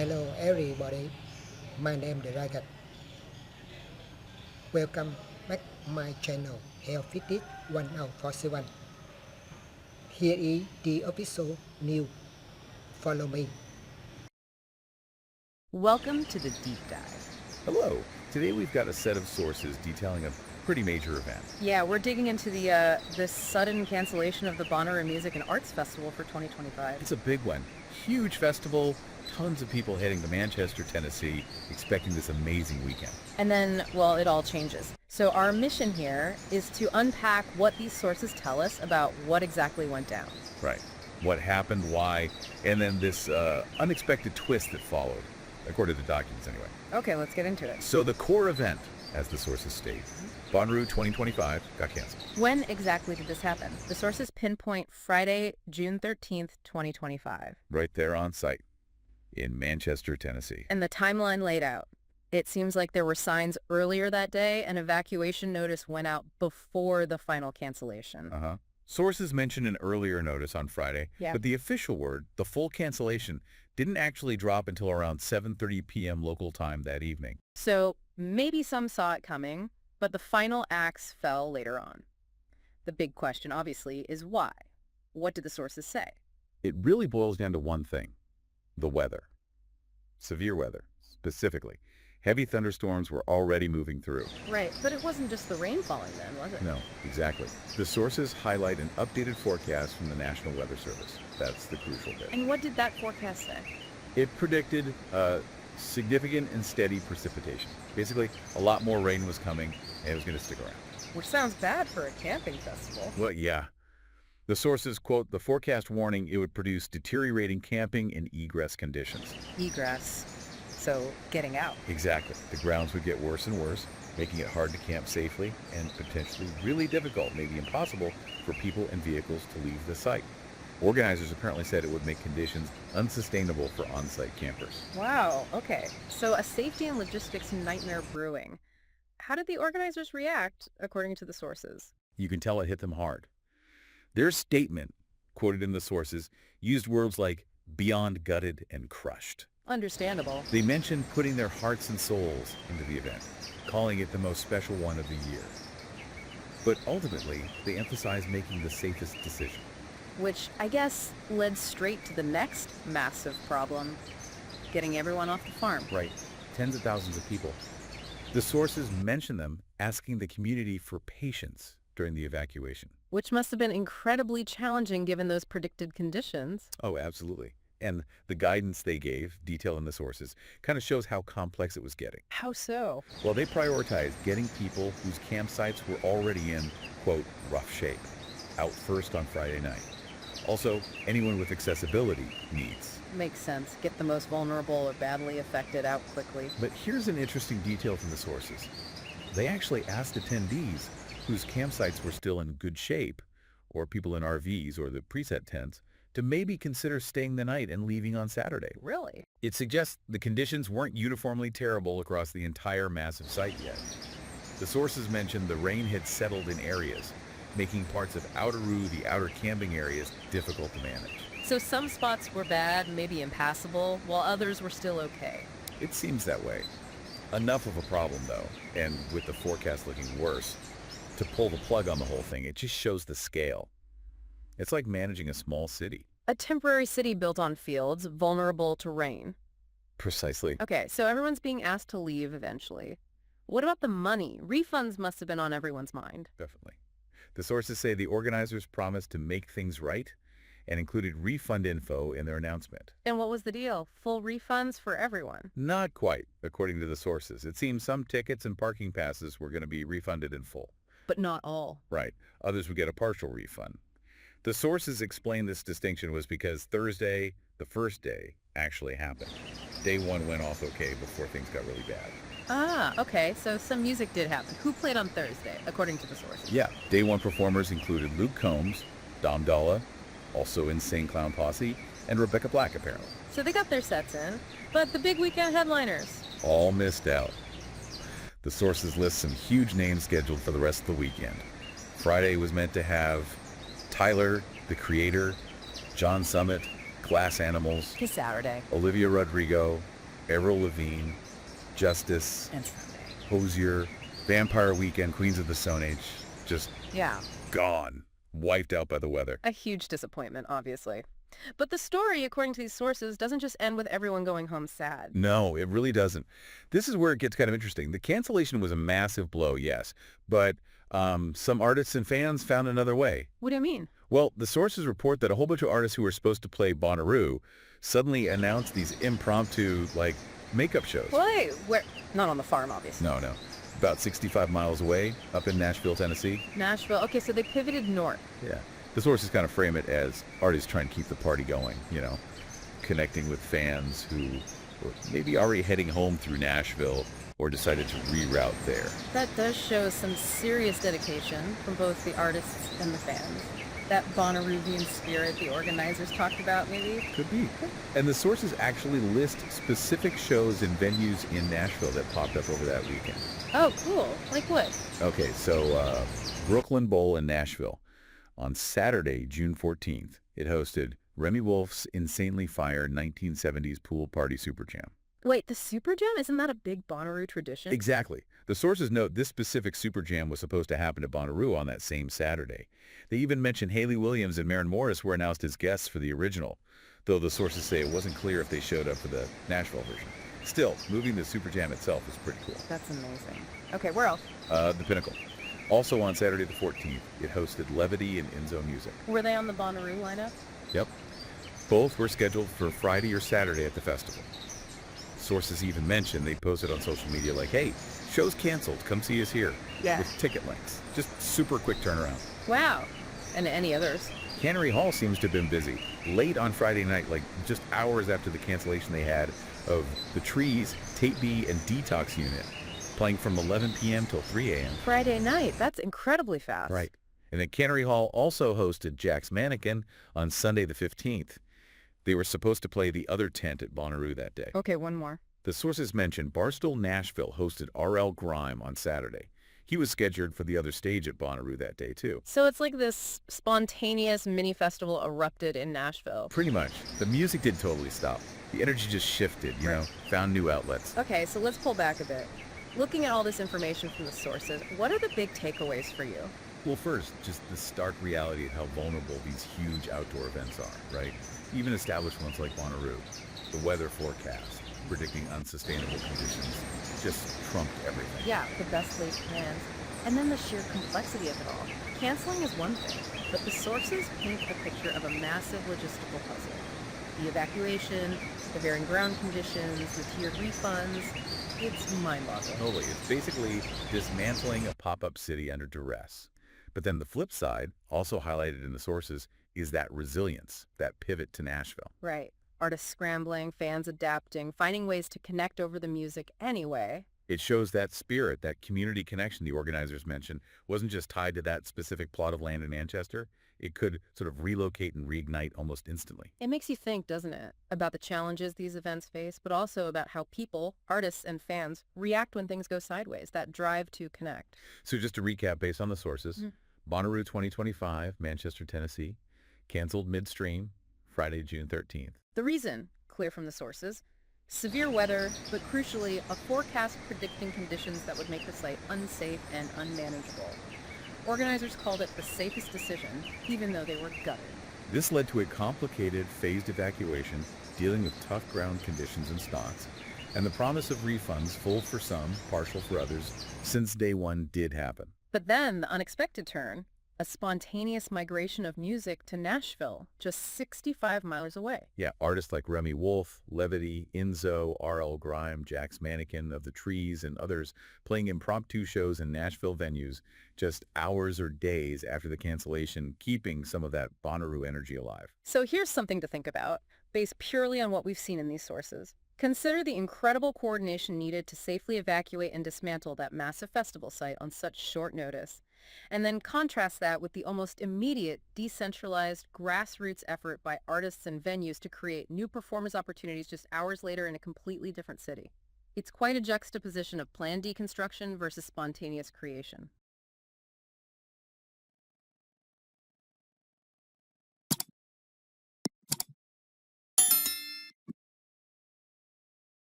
Hello everybody, my name is Ragat. Welcome back my channel Health Fitness 1047. Here is the episode new. Follow me. Welcome to the deep dive. Hello. Today we've got a set of sources detailing a pretty major event. Yeah, we're digging into this sudden cancellation of the Bonnaroo Music and Arts Festival for 2025. It's a big one. Huge festival, tons of people heading to Manchester, Tennessee, expecting this amazing weekend. And then, well, it all changes. So our mission here is to unpack what these sources tell us about what exactly went down. Right. What happened, why, and then this unexpected twist that followed, according to documents anyway. Okay, let's get into it. So the core event, as the sources state, Bonnaroo 2025 got canceled. When exactly did this happen? The sources pinpoint Friday, June 13th, 2025. Right there on site in Manchester, Tennessee. And the timeline laid out. It seems like there were signs earlier that day. An evacuation notice went out before the final cancellation. Sources mentioned an earlier notice on Friday, Yeah. but the official word, the full cancellation, didn't actually drop until around 7:30 p.m. local time that evening. So maybe some saw it coming, but the final axe fell later on. The big question, obviously, is why? What did the sources say? It really boils down to one thing: the weather. Severe weather, specifically. Heavy thunderstorms were already moving through. Right, but it wasn't just the rain falling then, was it? No, exactly. The sources highlight an updated forecast from the National Weather Service. That's the crucial bit. And what did that forecast say? It predicted significant and steady precipitation. Basically, a lot more rain was coming, and it was going to stick around. Which sounds bad for a camping festival. Well, yeah. The sources quote the forecast warning it would produce deteriorating camping and egress conditions. Egress. So getting out. Exactly. The grounds would get worse and worse, making it hard to camp safely and potentially really difficult, maybe impossible, for people and vehicles to leave the site. Organizers apparently said it would make conditions unsustainable for on-site campers. Wow, okay. So a safety and logistics nightmare brewing. How did the organizers react, according to the sources? You can tell it hit them hard. Their statement, quoted in the sources, used words like beyond gutted and crushed. Understandable. They mentioned putting their hearts and souls into the event, calling it the most special one of the year. But ultimately, they emphasized making the safest decision. Which I guess led straight to the next massive problem, getting everyone off the farm. Right. Tens of thousands of people. The sources mention them asking the community for patience during the evacuation. Which must have been incredibly challenging given those predicted conditions. Oh, absolutely. And the guidance they gave, detailed in the sources, kind of shows how complex it was getting. How so? Well, they prioritized getting people whose campsites were already in, quote, rough shape, out first on Friday night. Also, anyone with accessibility needs. Makes sense. Get the most vulnerable or badly affected out quickly. But here's an interesting detail from the sources. They actually asked attendees whose campsites were still in good shape, or people in RVs or the preset tents, to maybe consider staying the night and leaving on Saturday. Really? It suggests the conditions weren't uniformly terrible across the entire massive site yet. The sources mentioned the rain had settled in areas, making parts of Outeroo, the outer camping areas, difficult to manage. So some spots were bad, maybe impassable, while others were still okay. It seems that way. Enough of a problem, though, and with the forecast looking worse, to pull the plug on the whole thing. It just shows the scale. It's like managing a small city. A temporary city built on fields, vulnerable to rain. Precisely. Okay, so everyone's being asked to leave eventually. What about the money? Refunds must have been on everyone's mind. Definitely. The sources say the organizers promised to make things right and included refund info in their announcement. And what was the deal? Full refunds for everyone? Not quite, according to the sources. It seems some tickets and parking passes were going to be refunded in full. But not all. Right. Others would get a partial refund. The sources explain this distinction was because Thursday, the first day, actually happened. Day one went off okay before things got really bad. Ah, okay, so some music did happen. Who played on Thursday, according to the sources? Yeah, day one performers included Luke Combs, Dom Dolla, also Insane Clown Posse, and Rebecca Black, apparently. So they got their sets in, but the big weekend headliners? All missed out. The sources list some huge names scheduled for the rest of the weekend. Friday was meant to have Tyler, the Creator, John Summit, Glass Animals, It's Saturday. Olivia Rodrigo, Avril Lavigne, Justice, And Sunday. Hozier, Vampire Weekend, Queens of the Stone Age, just Yeah. gone, wiped out by the weather. A huge disappointment, obviously. But the story, according to these sources, doesn't just end with everyone going home sad. No, it really doesn't. This is where it gets kind of interesting. The cancellation was a massive blow, yes, but some artists and fans found another way. What do you mean? Well, the sources report that a whole bunch of artists who were supposed to play Bonnaroo suddenly announced these impromptu, makeup shows. Wait, where? Not on the farm, obviously. No. About 65 miles away, up in Nashville, Tennessee. Nashville. Okay, so they pivoted north. Yeah. The sources kind of frame it as artists trying to keep the party going, connecting with fans who were maybe already heading home through Nashville or decided to reroute there. That does show some serious dedication from both the artists and the fans. That Bonnaroovian spirit the organizers talked about, maybe? Could be. And the sources actually list specific shows and venues in Nashville that popped up over that weekend. Oh, cool. Like what? Okay, so Brooklyn Bowl in Nashville. On Saturday, June 14th, it hosted Remy Wolf's Insanely Fire 1970s Pool Party Super Jam. Wait, the Super Jam? Isn't that a big Bonnaroo tradition? Exactly. The sources note this specific Super Jam was supposed to happen at Bonnaroo on that same Saturday. They even mentioned Haley Williams and Maren Morris were announced as guests for the original, though the sources say it wasn't clear if they showed up for the Nashville version. Still, moving the Super Jam itself is pretty cool. That's amazing. Okay, where else? The Pinnacle. Also on Saturday the 14th, it hosted Levity and Enzo Music. Were they on the Bonnaroo lineup? Yep. Both were scheduled for Friday or Saturday at the festival. Sources even mentioned they posted on social media hey, show's canceled, come see us here. Yeah. With ticket links. Just super quick turnaround. Wow. And any others? Cannery Hall seems to have been busy. Late on Friday night, just hours after the cancellation they had of The Trees, Tape B, and Detox Unit, playing from 11 p.m. till 3 a.m. Friday night. That's incredibly fast. Right. And then Cannery Hall also hosted Jack's Mannequin on Sunday the 15th. They were supposed to play the other tent at Bonnaroo that day. Okay, one more. The sources mentioned Barstool Nashville hosted R.L. Grime on Saturday. He was scheduled for the other stage at Bonnaroo that day, too. So it's like this spontaneous mini-festival erupted in Nashville. Pretty much. The music didn't totally stop. The energy just shifted, found new outlets. Okay, so let's pull back a bit. Looking at all this information from the sources, what are the big takeaways for you? Well, first, just the stark reality of how vulnerable these huge outdoor events are, right? Even established ones like Bonnaroo. The weather forecast, predicting unsustainable conditions, just trumped everything. Yeah, the best laid plans. And then the sheer complexity of it all. Canceling is one thing, but the sources paint a picture of a massive logistical puzzle. The evacuation, the varying ground conditions, the tiered refunds, it's mind-boggling. Totally. It's basically dismantling a pop-up city under duress. But then the flip side, also highlighted in the sources, is that resilience, that pivot to Nashville. Right. Artists scrambling, fans adapting, finding ways to connect over the music anyway. It shows that spirit, that community connection the organizers mentioned, wasn't just tied to that specific plot of land in Manchester. It could sort of relocate and reignite almost instantly. It makes you think, doesn't it, about the challenges these events face, but also about how people, artists and fans, react when things go sideways, that drive to connect. So just to recap based on the sources, Bonnaroo 2025, Manchester, Tennessee, canceled midstream, Friday, June 13th. The reason, clear from the sources, severe weather, but crucially, a forecast predicting conditions that would make the site unsafe and unmanageable. Organizers called it the safest decision, even though they were gutted. This led to a complicated, phased evacuation, dealing with tough ground conditions and stocks, and the promise of refunds, full for some, partial for others, since day one did happen. But then the unexpected turn, a spontaneous migration of music to Nashville, just 65 miles away. Yeah, artists like Remy Wolf, Levity, Enzo, R.L. Grime, Jack's Mannequin, Of the Trees, and others playing impromptu shows in Nashville venues just hours or days after the cancellation, keeping some of that Bonnaroo energy alive. So here's something to think about, based purely on what we've seen in these sources. Consider the incredible coordination needed to safely evacuate and dismantle that massive festival site on such short notice. And then contrast that with the almost immediate, decentralized, grassroots effort by artists and venues to create new performance opportunities just hours later in a completely different city. It's quite a juxtaposition of planned deconstruction versus spontaneous creation.